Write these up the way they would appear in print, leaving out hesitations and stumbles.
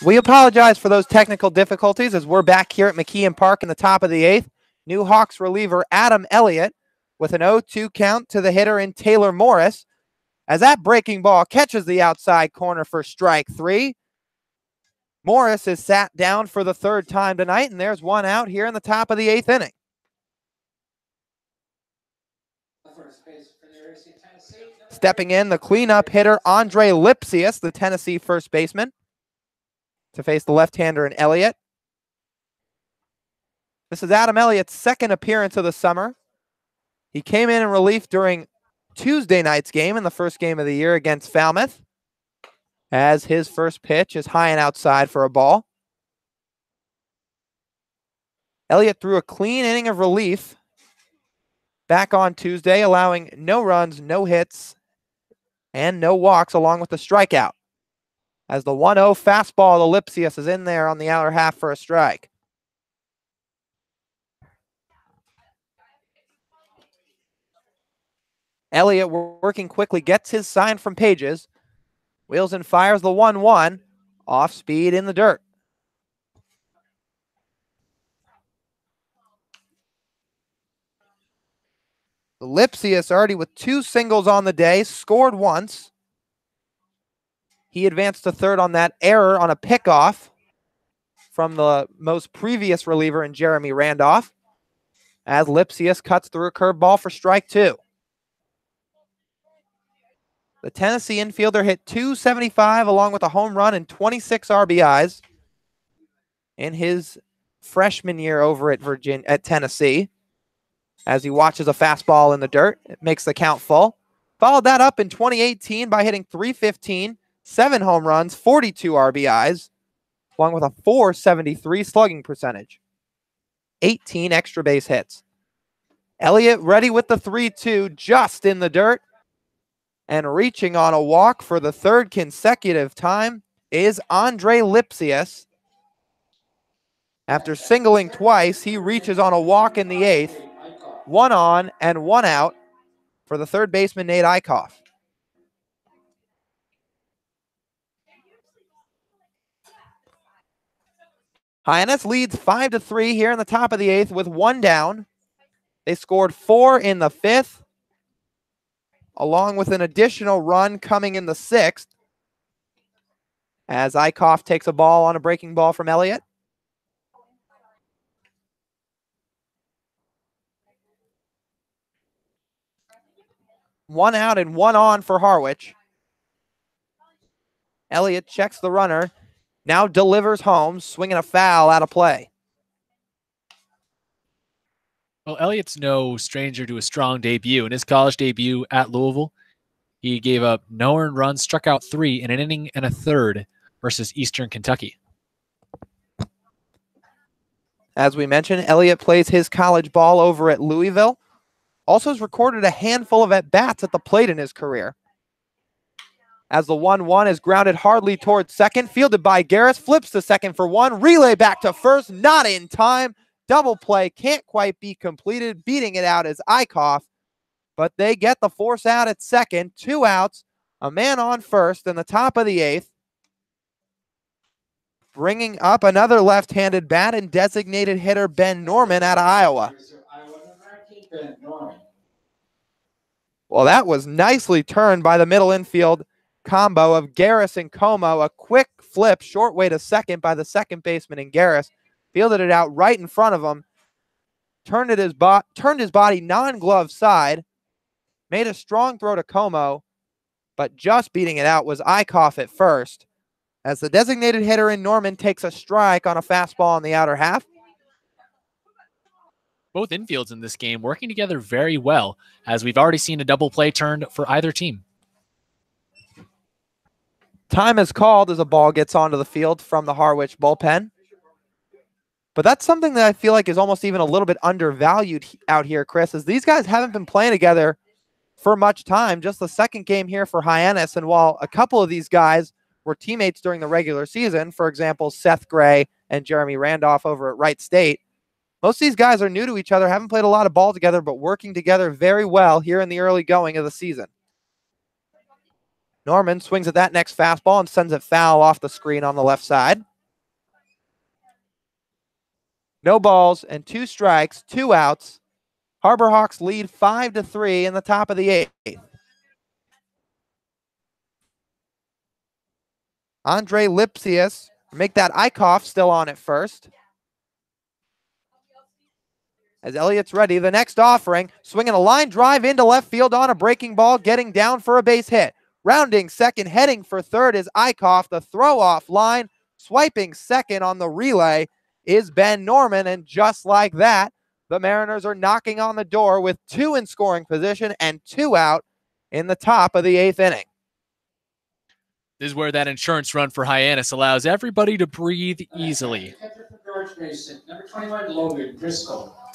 We apologize for those technical difficulties as we're back here at McKeon Park in the top of the 8th. New Hawks reliever Adam Elliott with an 0-2 count to the hitter in Taylor Morris, as that breaking ball catches the outside corner for strike 3. Morris is sat down for the 3rd time tonight, and there's one out here in the top of the 8th inning. Stepping in, the cleanup hitter Andre Lipsius, the Tennessee first baseman, to face the left-hander in Elliott. This is Adam Elliott's second appearance of the summer. He came in relief during Tuesday night's game in the first game of the year against Falmouth, as his first pitch is high and outside for a ball. Elliott threw a clean inning of relief back on Tuesday, allowing no runs, no hits, and no walks, along with the strikeout. As the 1-0 fastball to Lipsius is in there on the outer half for a strike. Elliott, working quickly, gets his sign from Pages. Wheels and fires the 1-1. Off speed in the dirt. Lipsius already with 2 singles on the day, scored once. He advanced to third on that error on a pickoff from the most previous reliever in Jeremy Randolph, as Lipsius cuts through a curveball for strike 2. The Tennessee infielder hit .275 along with a home run and 26 RBIs in his freshman year over at Tennessee. As he watches a fastball in the dirt, it makes the count full. Followed that up in 2018 by hitting .315, 7 home runs, 42 RBIs, along with a .473 slugging percentage. 18 extra base hits. Elliott ready with the 3-2, just in the dirt. And reaching on a walk for the 3rd consecutive time is Andre Lipsius. After singling twice, he reaches on a walk in the 8th. 1 on and 1 out for the 3rd baseman, Nate Eichhoff. Hyannis leads 5-3 here in the top of the 8th with 1 down. They scored 4 in the 5th, along with an additional run coming in the 6th, as Eichhoff takes a ball on a breaking ball from Elliott. One out and 1 on for Harwich. Elliott checks the runner, now delivers home, swinging a foul out of play. Well, Elliott's no stranger to a strong debut. In his college debut at Louisville, he gave up no earned runs, struck out 3 in an inning and a third versus Eastern Kentucky. As we mentioned, Elliott plays his college ball over at Louisville. Also has recorded a handful of at-bats at the plate in his career. As the 1-1 is grounded hardly towards second, fielded by Garris, flips to second for 1, relay back to first, not in time. Double play can't quite be completed. Beating it out is Eichhoff, but they get the force out at second. 2 outs, a man on first in the top of the 8th. Bringing up another left-handed bat and designated hitter Ben Norman out of Iowa. Well, that was nicely turned by the middle infield combo of Garris and Como. A quick flip, short way to second by the second baseman in Garris. Fielded it out right in front of him. Turned his body non-glove side. Made a strong throw to Como, but just beating it out was Eichhoff at first, as the designated hitter in Norman takes a strike on a fastball on the outer half. Both infields in this game working together very well, as we've already seen a double play turned for either team. Time is called as a ball gets onto the field from the Harwich bullpen. But that's something that I feel like is almost even a little bit undervalued out here, Chris, as these guys haven't been playing together for much time. Just the second game here for Hyannis, and while a couple of these guys were teammates during the regular season, for example, Seth Gray and Jeremy Randolph over at Wright State, most of these guys are new to each other, haven't played a lot of ball together, but working together very well here in the early going of the season. Norman swings at that next fastball and sends it foul off the screen on the left side. No balls and 2 strikes, 2 outs. Harbor Hawks lead 5-3 in the top of the 8th. Andre Lipsius, make that Eichhoff still on at first. As Elliott's ready, the next offering, swinging a line drive into left field on a breaking ball, getting down for a base hit. Rounding second, heading for third is Eichhoff. The throw off line, swiping second on the relay is Ben Norman. And just like that, the Mariners are knocking on the door with 2 in scoring position and 2 out in the top of the 8th inning. This is where that insurance run for Hyannis allows everybody to breathe easily. It's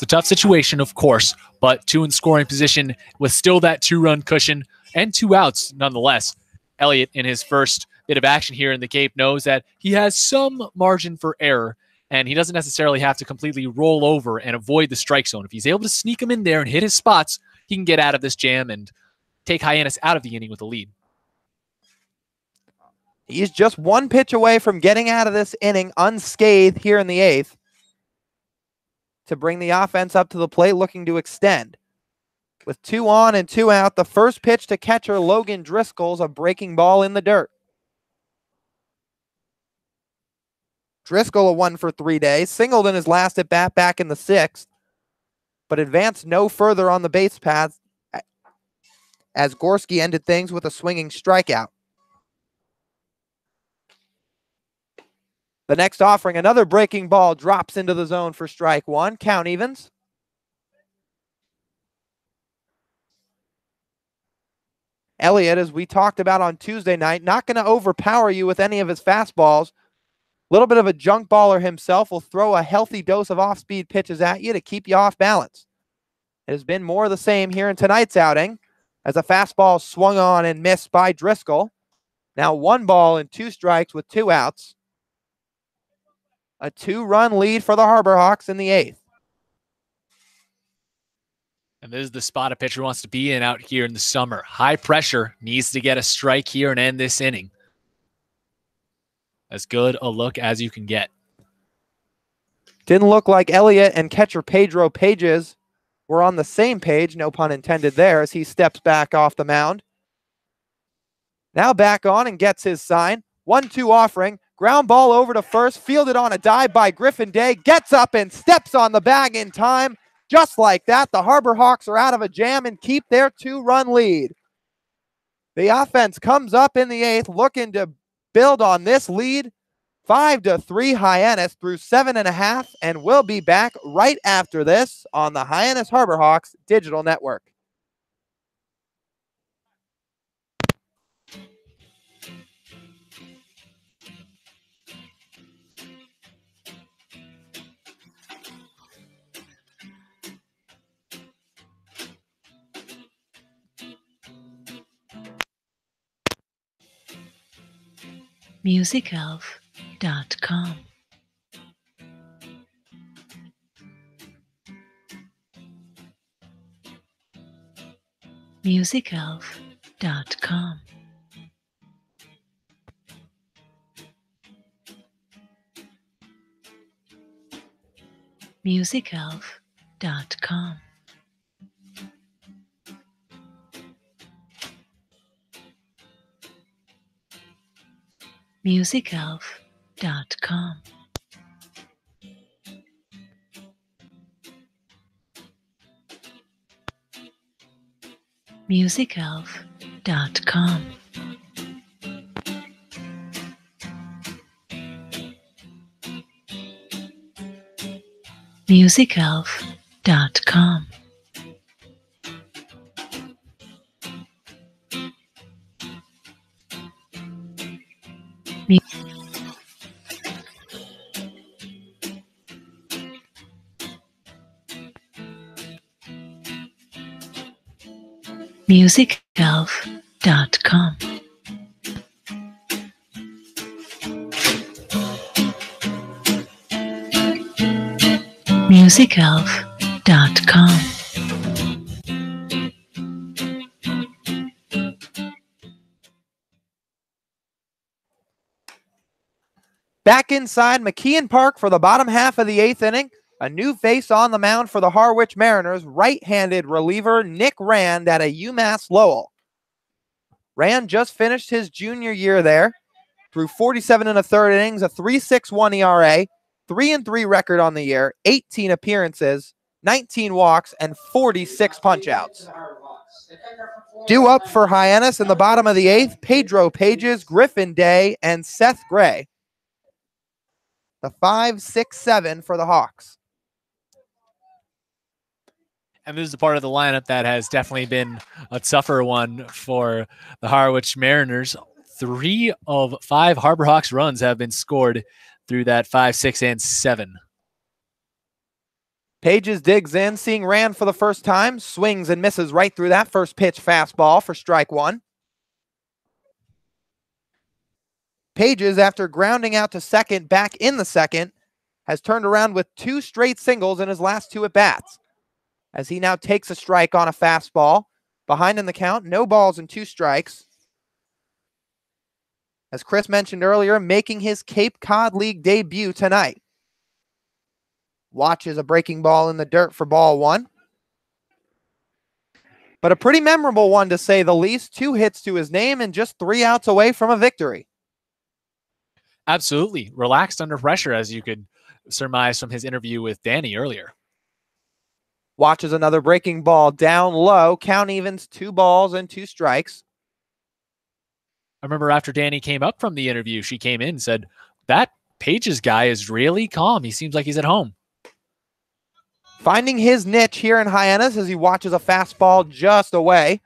a tough situation, of course, but 2 in scoring position with still that 2-run cushion and 2 outs nonetheless. Elliott, in his first bit of action here in the Cape, knows that he has some margin for error, and he doesn't necessarily have to completely roll over and avoid the strike zone. If he's able to sneak him in there and hit his spots, he can get out of this jam and take Hyannis out of the inning with a lead. He's just 1 pitch away from getting out of this inning unscathed here in the 8th to bring the offense up to the plate, looking to extend. With 2 on and 2 out, the first pitch to catcher Logan Driscoll's a breaking ball in the dirt. Driscoll a 1 for 3 days, singled in his last at bat back in the 6th, but advanced no further on the base path as Gorski ended things with a swinging strikeout. The next offering, another breaking ball, drops into the zone for strike 1. Count evens. Elliott, as we talked about on Tuesday night, not going to overpower you with any of his fastballs. A little bit of a junk baller himself, will throw a healthy dose of off-speed pitches at you to keep you off balance. It has been more of the same here in tonight's outing as a fastball swung on and missed by Driscoll. Now 1 ball and 2 strikes with 2 outs. A 2-run lead for the Harbor Hawks in the 8th. And this is the spot a pitcher wants to be in out here in the summer. High pressure, needs to get a strike here and end this inning. As good a look as you can get. Didn't look like Elliott and catcher Pedro Pages were on the same page, no pun intended there, as he steps back off the mound. Now back on and gets his sign. 1-2 offering. Ground ball over to first, fielded on a dive by Griffin Day, gets up and steps on the bag in time. Just like that, the Harbor Hawks are out of a jam and keep their 2-run lead. The offense comes up in the 8th, looking to build on this lead. 5-3 Hyannis through 7.5, and we'll be back right after this on the Hyannis Harbor Hawks Digital Network. musicelf.com. musicelf.com. musicelf.com. musicelf.com. musicelf.com. musicelf.com. musicelf.com. musicelf.com. Back inside McKeon Park for the bottom half of the 8th inning. A new face on the mound for the Harwich Mariners, right-handed reliever Nick Rand at a UMass Lowell. Rand just finished his junior year there, through 47 1/3 innings, a 3.61 ERA, 3-3 record on the year, 18 appearances, 19 walks, and 46 punch-outs. Due up for Hyannis in the bottom of the 8th, Pedro Pages, Griffin Day, and Seth Gray. The 5, 6, 7 for the Hawks. And this is the part of the lineup that has definitely been a tougher one for the Harwich Mariners. 3 of 5 Harbor Hawks runs have been scored through that 5, 6, and 7. Pages digs in, seeing Rand for the first time, swings and misses right through that first pitch fastball for strike 1. Pages, after grounding out to second back in the second, has turned around with 2 straight singles in his last 2 at-bats, as he now takes a strike on a fastball. Behind in the count, no balls and 2 strikes. As Chris mentioned earlier, making his Cape Cod League debut tonight. Watches a breaking ball in the dirt for ball 1. But a pretty memorable one, to say the least. 2 hits to his name and just 3 outs away from a victory. Absolutely. Relaxed under pressure, as you could surmise from his interview with Danny earlier. Watches another breaking ball down low. Count evens 2 balls and 2 strikes. I remember after Danny came up from the interview, she came in and said, that Pages guy is really calm. He seems like he's at home. Finding his niche here in Hyannis as he watches a fastball just away.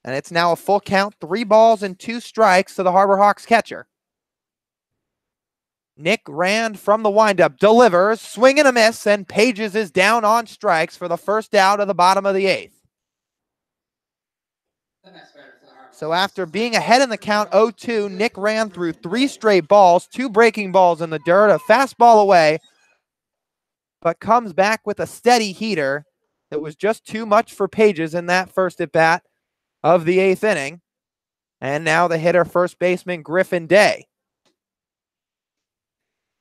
And it's now a full count, 3 balls and 2 strikes to the Harbor Hawks catcher. Nick Rand from the windup delivers, swing and a miss, and Pages is down on strikes for the first out of the bottom of the 8th. So after being ahead in the count 0-2, Nick Rand threw 3 straight balls, 2 breaking balls in the dirt, a fastball away, but comes back with a steady heater that was just too much for Pages in that first at-bat of the 8th inning. And now the hitter, first baseman Griffin Day.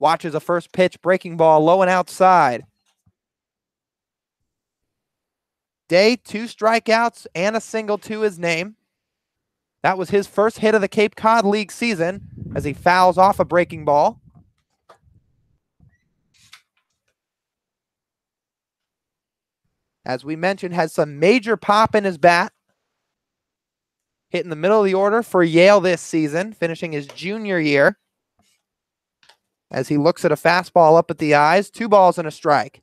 Watches a first pitch breaking ball low and outside. Day, 2 strikeouts and a single to his name. That was his first hit of the Cape Cod League season as he fouls off a breaking ball. As we mentioned, has some major pop in his bat. Hit in the middle of the order for Yale this season, finishing his junior year. As he looks at a fastball up at the eyes, 2 balls and a strike.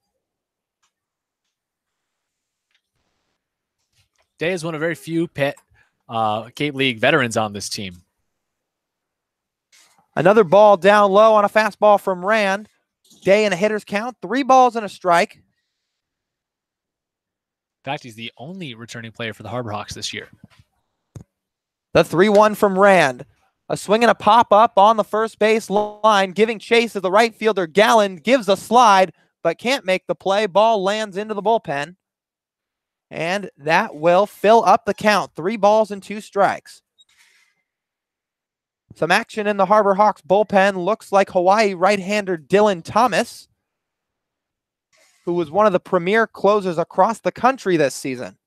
Day is one of very few Cape League veterans on this team. Another ball down low on a fastball from Rand. Day in a hitter's count, 3 balls and a strike. In fact, he's the only returning player for the Harbor Hawks this year. The 3-1 from Rand. A swing and a pop-up on the first base line, giving chase to the right fielder. Gallen gives a slide, but can't make the play. Ball lands into the bullpen. And that will fill up the count. 3 balls and 2 strikes. Some action in the Harbor Hawks bullpen. Looks like Hawaii right-hander Dylan Thomas, who was one of the premier closers across the country this season.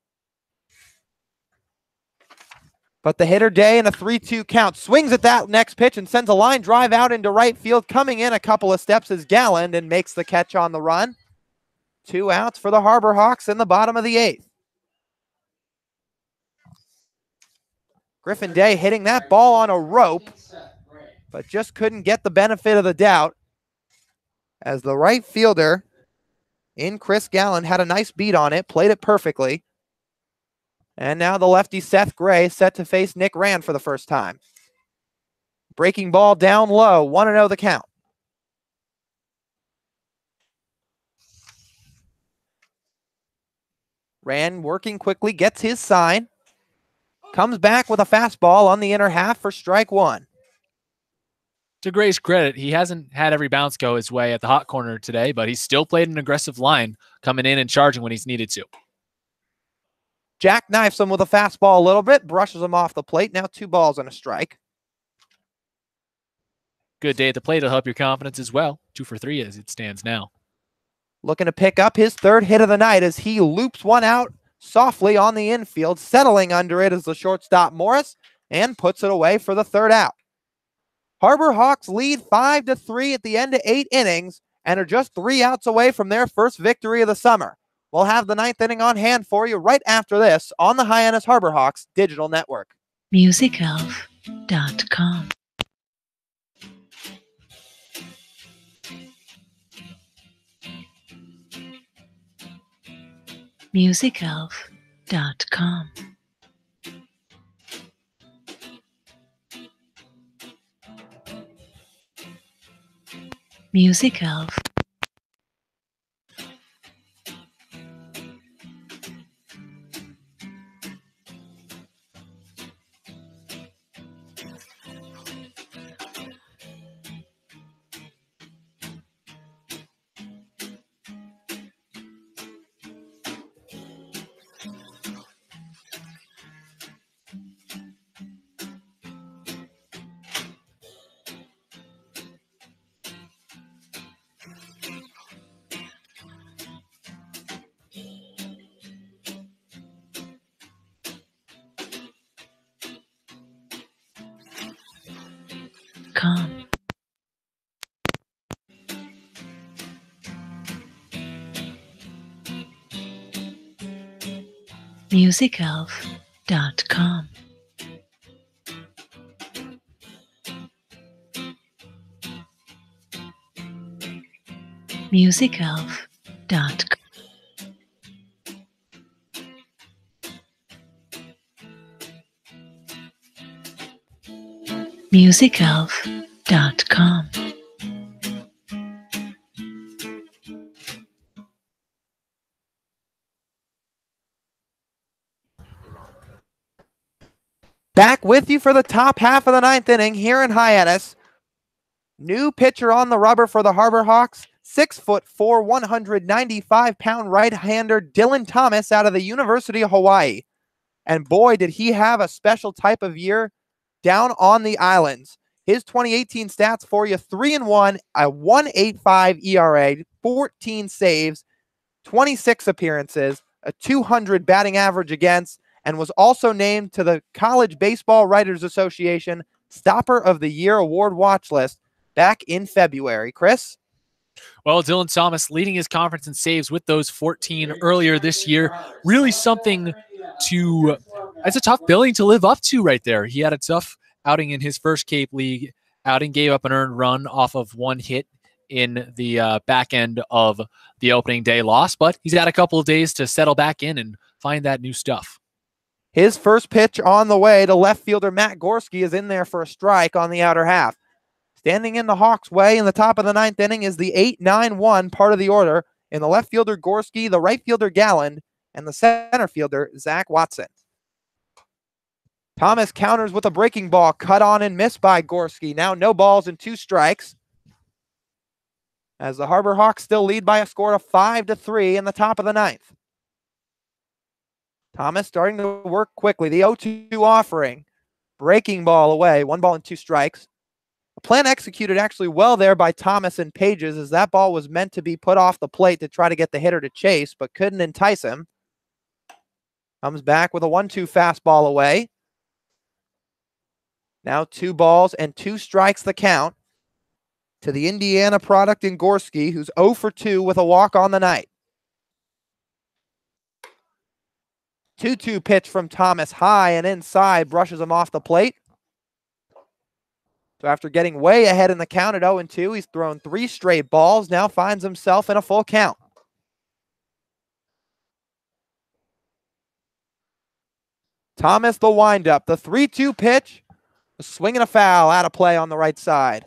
But the hitter Day in a 3-2 count swings at that next pitch and sends a line drive out into right field. Coming in a couple of steps is Galland and makes the catch on the run. 2 outs for the Harbor Hawks in the bottom of the 8th. Griffin Day hitting that ball on a rope, but just couldn't get the benefit of the doubt, as the right fielder in Chris Galland had a nice beat on it, played it perfectly. And now the lefty Seth Gray set to face Nick Rand for the first time. Breaking ball down low, 1-0 the count. Rand working quickly, gets his sign. Comes back with a fastball on the inner half for strike 1. To Gray's credit, he hasn't had every bounce go his way at the hot corner today, but he's still played an aggressive line, coming in and charging when he's needed to. Jackknifes him with a fastball a little bit, brushes him off the plate. Now 2 balls and a strike. Good day at the plate will help your confidence as well. 2 for 3 as it stands now. Looking to pick up his third hit of the night as he loops one out softly on the infield. Settling under it is the shortstop Morris and puts it away for the third out. Harbor Hawks lead 5-3 at the end of 8 innings and are just 3 outs away from their first victory of the summer. We'll have the 9th inning on hand for you right after this on the Hyannis Harbor Hawks digital network. MusicElf.com. MusicElf.com. MusicElf. Com. MusicElf.com. MusicElf.com. MusicElf.com. Back with you for the top half of the 9th inning here in Hyannis. New pitcher on the rubber for the Harbor Hawks, 6'4", 195-pound right-hander Dylan Thomas out of the University of Hawaii. And boy, did he have a special type of year down on the islands. His 2018 stats for you: 3-1, a 1.85 ERA, 14 saves, 26 appearances, a 200 batting average against, and was also named to the College Baseball Writers Association Stopper of the Year award watch list back in February. Chris? Well, Dylan Thomas leading his conference in saves with those 14 earlier this year. Really something to, it's a tough billing to live up to right there. He had a tough outing in his first Cape League outing, gave up an earned run off of one hit in the back end of the opening day loss, but he's got a couple of days to settle back in and find that new stuff. His first pitch on the way to left fielder Matt Gorski is in there for a strike on the outer half. Standing in the Hawks' way in the top of the 9th inning is the 8-9-1 part of the order in the left fielder Gorski, the right fielder Galland, and the center fielder Zach Watson. Thomas counters with a breaking ball cut on and missed by Gorski. Now no balls and 2 strikes, as the Harbor Hawks still lead by a score of 5-3 in the top of the 9th. Thomas starting to work quickly. The 0-2 offering. Breaking ball away. 1 ball and 2 strikes. The plan executed actually well there by Thomas and Pages, as that ball was meant to be put off the plate to try to get the hitter to chase, but couldn't entice him. Comes back with a 1-2 fastball away. Now 2 balls and 2 strikes the count to the Indiana product in Gorski, who's 0 for 2 with a walk on the night. 2-2 pitch from Thomas, high and inside, brushes him off the plate. So after getting way ahead in the count at 0-2, he's thrown 3 straight balls, now finds himself in a full count. Thomas the windup, the 3-2 pitch, a swing and a foul, out of play on the right side.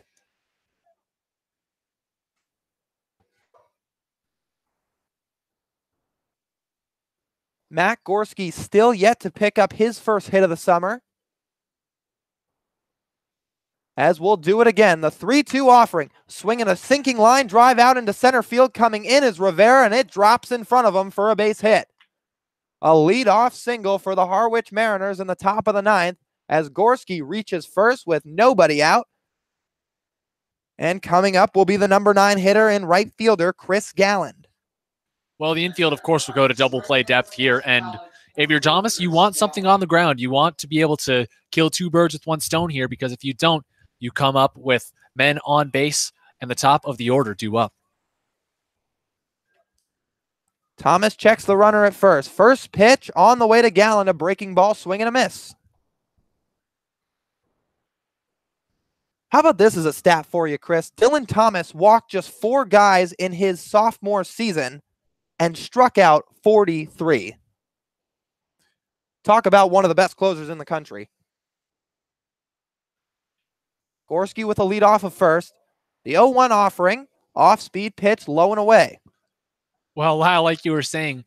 Matt Gorski still yet to pick up his first hit of the summer, as we'll do it again. The 3-2 offering, swinging a sinking line drive out into center field. Coming in is Rivera, and it drops in front of him for a base hit. A leadoff single for the Harwich Mariners in the top of the 9th, as Gorski reaches first with nobody out. And coming up will be the number 9 hitter and right fielder, Chris Galland. Well, the infield, of course, will go to double play depth here. And if you're Thomas, you want something on the ground. You want to be able to kill 2 birds with 1 stone here, because if you don't, you come up with men on base and the top of the order due up. Thomas checks the runner at first. First pitch on the way to Galland, a breaking ball, swing and a miss. How about this as a stat for you, Chris? Dylan Thomas walked just 4 guys in his sophomore season and struck out 43. Talk about one of the best closers in the country. Gorski with a lead off of first. The 0-1 offering, off-speed pitch, low and away. Well, Lyle, like you were saying,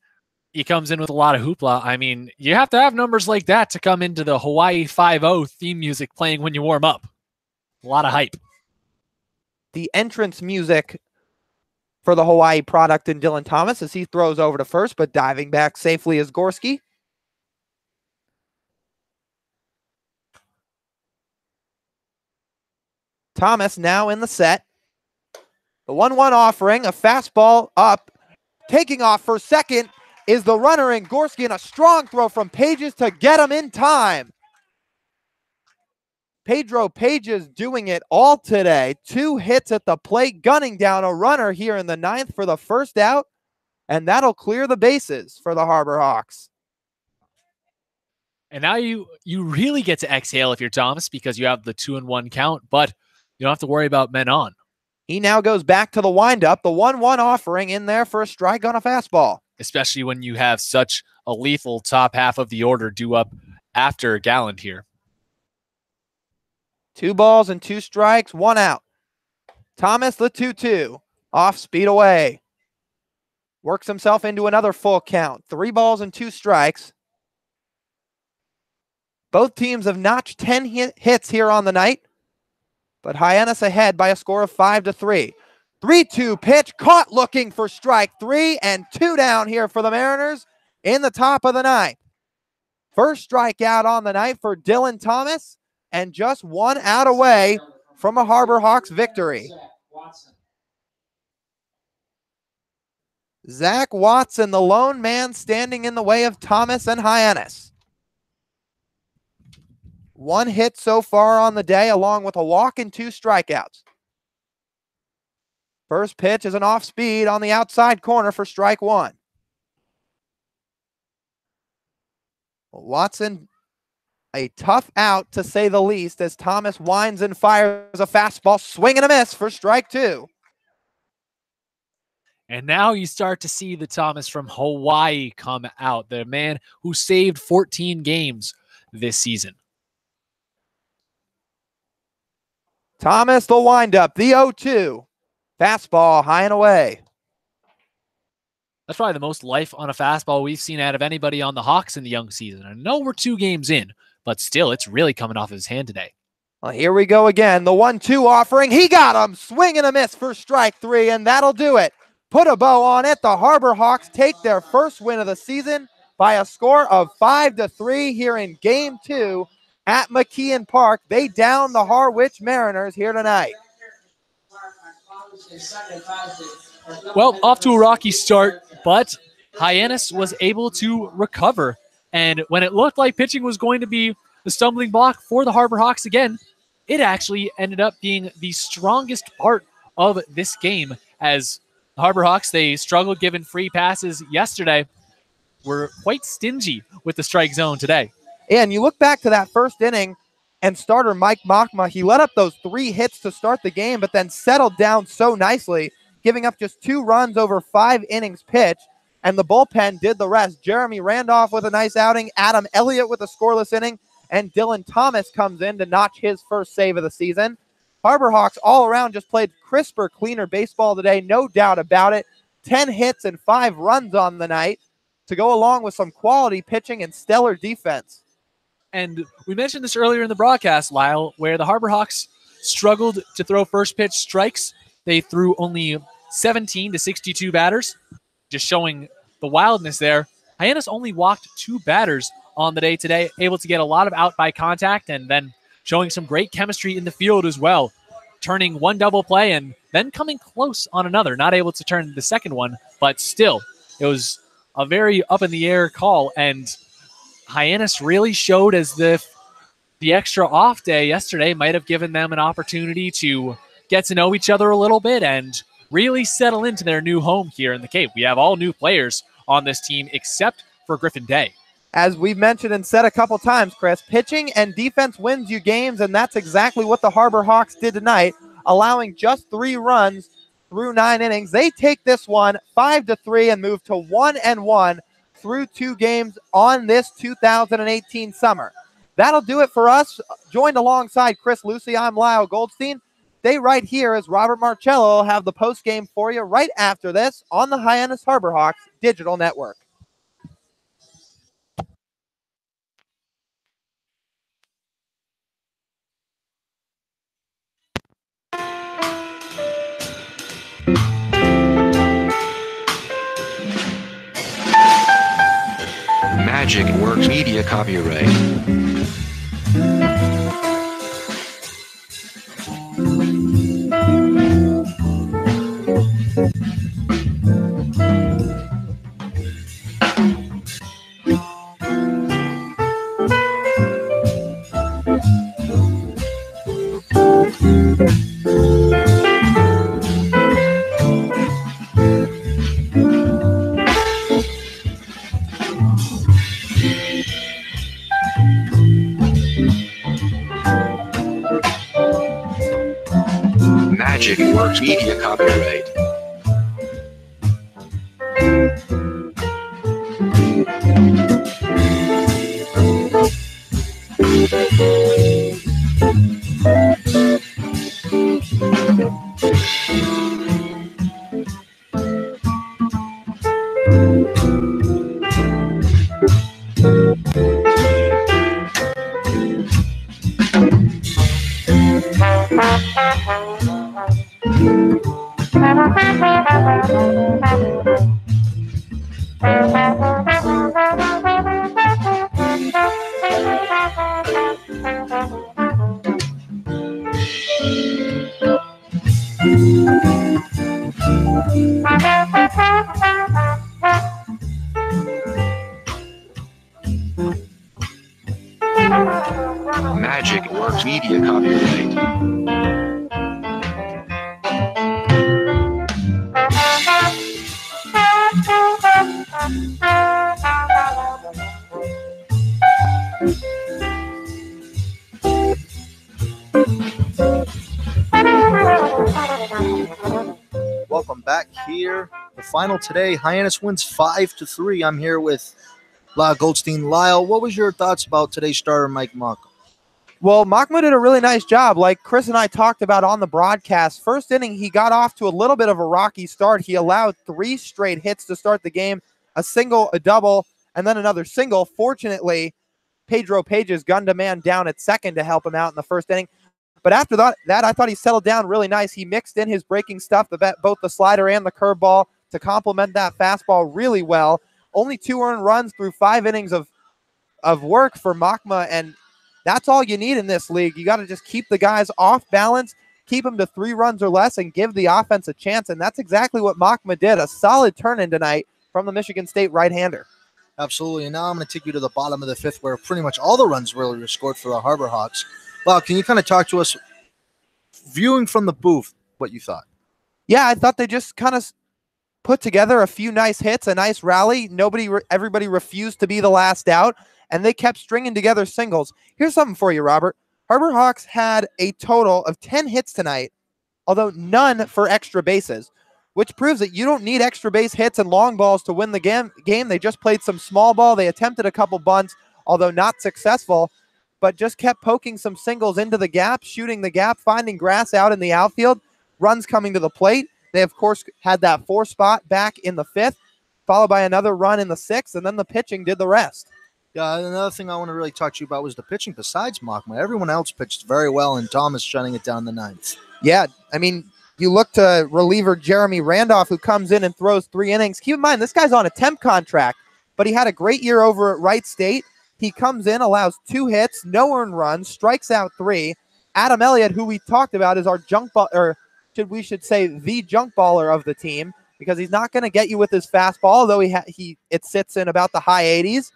he comes in with a lot of hoopla. I mean, you have to have numbers like that to come into the Hawaii 5-0 theme music playing when you warm up. A lot of hype. The entrance music for the Hawaii product in Dylan Thomas as he throws over to first, but diving back safely is Gorski. Thomas now in the set. The 1-1 offering, a fastball up. Taking off for second is the runner in Gorski, and a strong throw from Pages to get him in time. Pedro Pages doing it all today. 2 hits at the plate, gunning down a runner here in the 9th for the first out, and that'll clear the bases for the Harbor Hawks. And now you really get to exhale if you're Thomas, because you have the 2-1 count, but you don't have to worry about men on. He now goes back to the windup. The 1-1 offering in there for a strike on a fastball. Especially when you have such a lethal top half of the order due up after Galland here. 2 balls and 2 strikes, 1 out. Thomas, the 2-2. Off speed away. Works himself into another full count. 3 balls and 2 strikes. Both teams have notched 10 hits here on the night, but Hyannis ahead by a score of 5-3. 3-2 pitch, caught looking for strike 3, and 2 down here for the Mariners in the top of the 9th. First strikeout on the night for Dylan Thomas, and just 1 out away from a Harbor Hawks victory. Zach Watson, the lone man standing in the way of Thomas and Hyannis. 1 hit so far on the day, along with a walk and 2 strikeouts. First pitch is an off speed on the outside corner for strike 1. Watson, a tough out to say the least, as Thomas winds and fires a fastball, swing and a miss for strike 2. And now you start to see the Thomas from Hawaii come out, the man who saved 14 games this season. Thomas, the windup, the 0-2. Fastball high and away. That's probably the most life on a fastball we've seen out of anybody on the Hawks in the young season. I know we're 2 games in, but still, it's really coming off his hand today. Well, here we go again. The 1-2 offering. He got him. Swing and a miss for strike 3, and that'll do it. Put a bow on it. The Harbor Hawks take their first win of the season by a score of 5-3 here in Game 2 at McKeon Park. They down the Harwich Mariners here tonight. Well, off to a rocky start, but Hyannis was able to recover. And when it looked like pitching was going to be the stumbling block for the Harbor Hawks again, it actually ended up being the strongest part of this game, as the Harbor Hawks, they struggled giving free passes yesterday, were quite stingy with the strike zone today. And you look back to that first inning, and starter Mike Machma, he let up those 3 hits to start the game, but then settled down so nicely, giving up just 2 runs over 5 innings pitched, and the bullpen did the rest. Jeremy Randolph with a nice outing, Adam Elliott with a scoreless inning, and Dylan Thomas comes in to notch his first save of the season. Harbor Hawks all around just played crisper, cleaner baseball today, no doubt about it. 10 hits and 5 runs on the night to go along with some quality pitching and stellar defense. And we mentioned this earlier in the broadcast, Lyle, where the Harbor Hawks struggled to throw first pitch strikes. They threw only 17 to 62 batters, just showing the wildness there. Hyannis only walked 2 batters on the day today, able to get a lot of out by contact, and then showing some great chemistry in the field as well. turning one double play and then coming close on another. Not able to turn the second one, but still, it was a very up-in-the-air call, and Hyannis really showed as if the extra off day yesterday might have given them an opportunity to get to know each other a little bit and really settle into their new home here in the Cape. We have all new players on this team except for Griffin Day. As we've mentioned and said a couple times, Chris, pitching and defense wins you games, and that's exactly what the Harbor Hawks did tonight, allowing just 3 runs through 9 innings. They take this one 5-3 and move to 1-1 through 2 games on this 2018 summer. That'll do it for us. Joined alongside Chris Lucy, I'm Lyle Goldstein. Stay right here as Robert Marcello will have the postgame for you right after this on the Hyannis Harbor Hawks Digital Network. Magic Works Media copyright. Magic Works Media copyright. Magic Works Media copyright. Welcome back here. The final today, Hyannis wins 5-3. I'm here with Lyle Goldstein. Lyle, what was your thoughts about today's starter, Mike Mock? Well, Makma did a really nice job. Like Chris and I talked about on the broadcast, first inning, he got off to a little bit of a rocky start. He allowed 3 straight hits to start the game, a single, a double, and then another single. Fortunately, Pedro Pages gunned a man down at second to help him out in the first inning. But after that, I thought he settled down really nice. He mixed in his breaking stuff, both the slider and the curveball, to complement that fastball really well. Only 2 earned runs through 5 innings of work for Makma, and that's all you need in this league. You got to just keep the guys off balance, keep them to 3 runs or less, and give the offense a chance, and that's exactly what Makma did. A solid turn-in tonight from the Michigan State right-hander. Absolutely. And now I'm going to take you to the bottom of the 5th, where pretty much all the runs really were scored for the Harbor Hawks. Well, can you kind of talk to us, viewing from the booth, what you thought? Yeah, I thought they just kind of put together a few nice hits, a nice rally. Everybody refused to be the last out, and they kept stringing together singles. Here's something for you, Robert. Harbor Hawks had a total of 10 hits tonight, although none for extra bases, which proves that you don't need extra base hits and long balls to win the game. They just played some small ball. They attempted a couple bunts, although not successful, but just kept poking some singles into the gap, shooting the gap, finding grass out in the outfield, runs coming to the plate. They, of course, had that 4 spot back in the 5th, followed by another run in the 6th, and then the pitching did the rest. Yeah, another thing I want to really talk to you about was the pitching besides Makma. Everyone else pitched very well, and Thomas shutting it down the 9th. Yeah, I mean, you look to reliever Jeremy Randolph, who comes in and throws 3 innings. Keep in mind, this guy's on a temp contract, but he had a great year over at Wright State. He comes in, allows 2 hits, no earned runs, strikes out 3, Adam Elliott, who we talked about, is our junk ball, or we should say the junk baller of the team, because he's not going to get you with his fastball, although it sits in about the high 80s.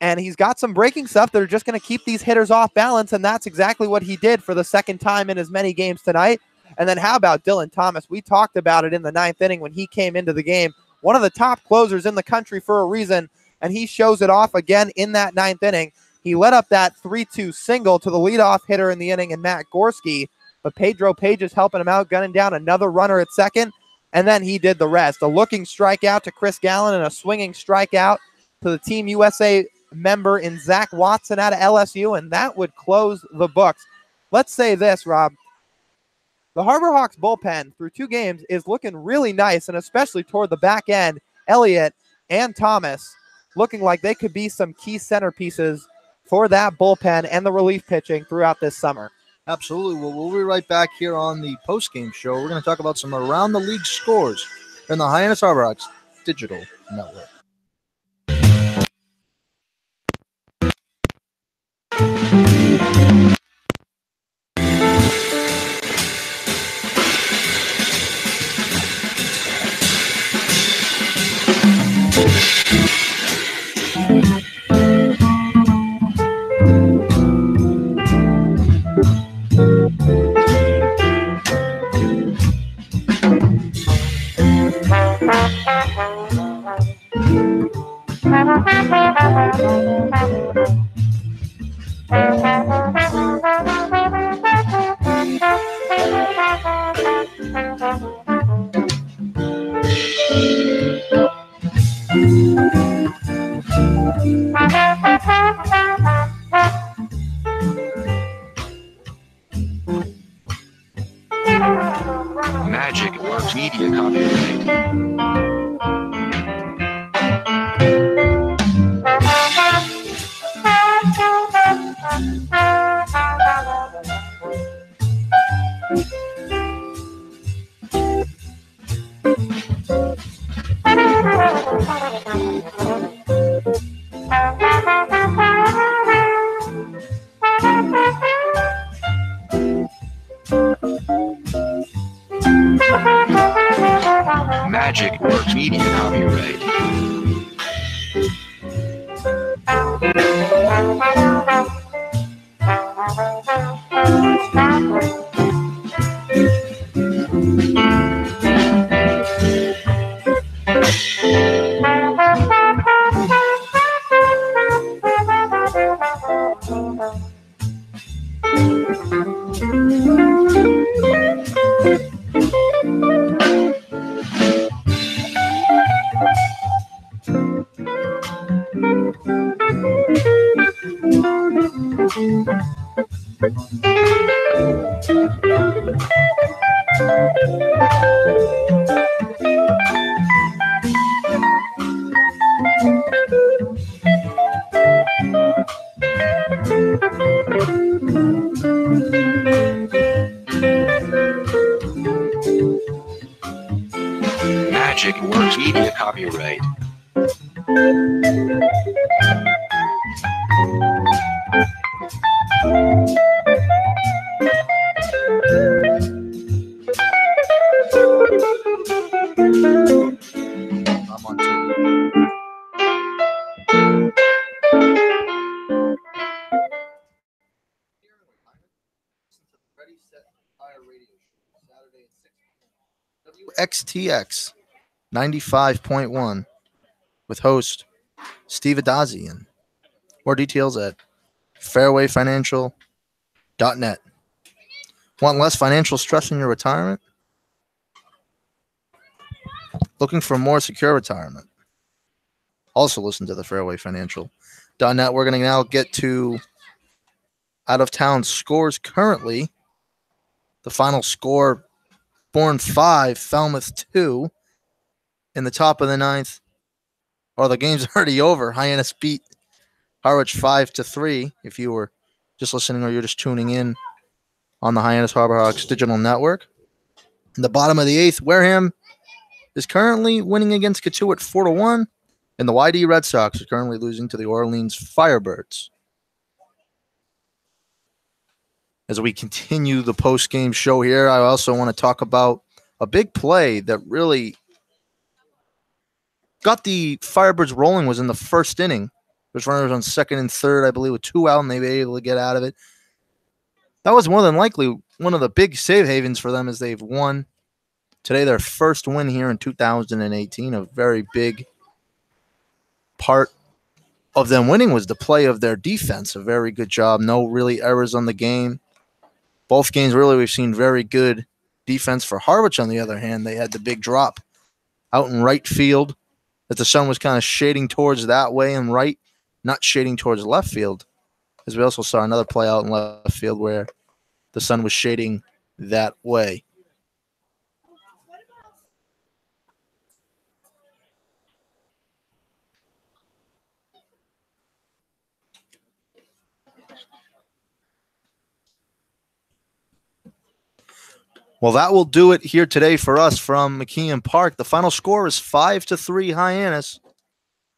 And he's got some breaking stuff that are just going to keep these hitters off balance, and that's exactly what he did for the second time in as many games tonight. And then how about Dylan Thomas? We talked about it in the 9th inning when he came into the game. One of the top closers in the country for a reason, and he shows it off again in that 9th inning. He led up that 3-2 single to the leadoff hitter in the inning, and Matt Gorski, but Pedro Page is helping him out, gunning down another runner at second, and then he did the rest. A looking strikeout to Chris Gallen and a swinging strikeout to the Team USA member in Zach Watson out of LSU, and that would close the books. Let's say this, Rob. The Harbor Hawks bullpen through 2 games is looking really nice, and especially toward the back end, Elliott and Thomas looking like they could be some key centerpieces for that bullpen and the relief pitching throughout this summer. Absolutely. Well, we'll be right back here on the post-game show. We're going to talk about some around the league scores in the Hyannis Harbor Hawks Digital Network. Magic Works Media copyright. Magic Works Media copyright. Magic Works Media copyright. I'm on 2. WXTX 95.1 with host Steve Adazian. More details at fairwayfinancial.net. Want less financial stress in your retirement? Looking for more secure retirement? Also listen to the fairwayfinancial.net. We're going to now get to out-of-town scores currently. The final score, Bourne 5, Falmouth 2. In the top of the 9th, or the game's already over. Hyannis beat Harwich 5-3. If you were just listening or you're just tuning in on the Hyannis Harbor Hawks Digital Network. In the bottom of the 8th, Wareham is currently winning against Catuit 4-1, and the YD Red Sox are currently losing to the Orleans Firebirds. As we continue the post-game show here, I also want to talk about a big play that really got the Firebirds rolling. Was in the first inning. There's runners on second and third, I believe, with 2 out, and they were able to get out of it. That was more than likely one of the big save havens for them as they've won today their first win here in 2018. A very big part of them winning was the play of their defense. A very good job. No really errors on the game. Both games, really, we've seen very good defense for Harwich. On the other hand, they had the big drop out in right field that the sun was kind of shading towards that way and right, not shading towards left field. As we also saw another play out in left field where the sun was shading that way. Well, that will do it here today for us from McKeon Park. The final score is 5-3 Hyannis.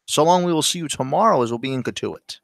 So long, we will see you tomorrow as we'll be in Katuitt.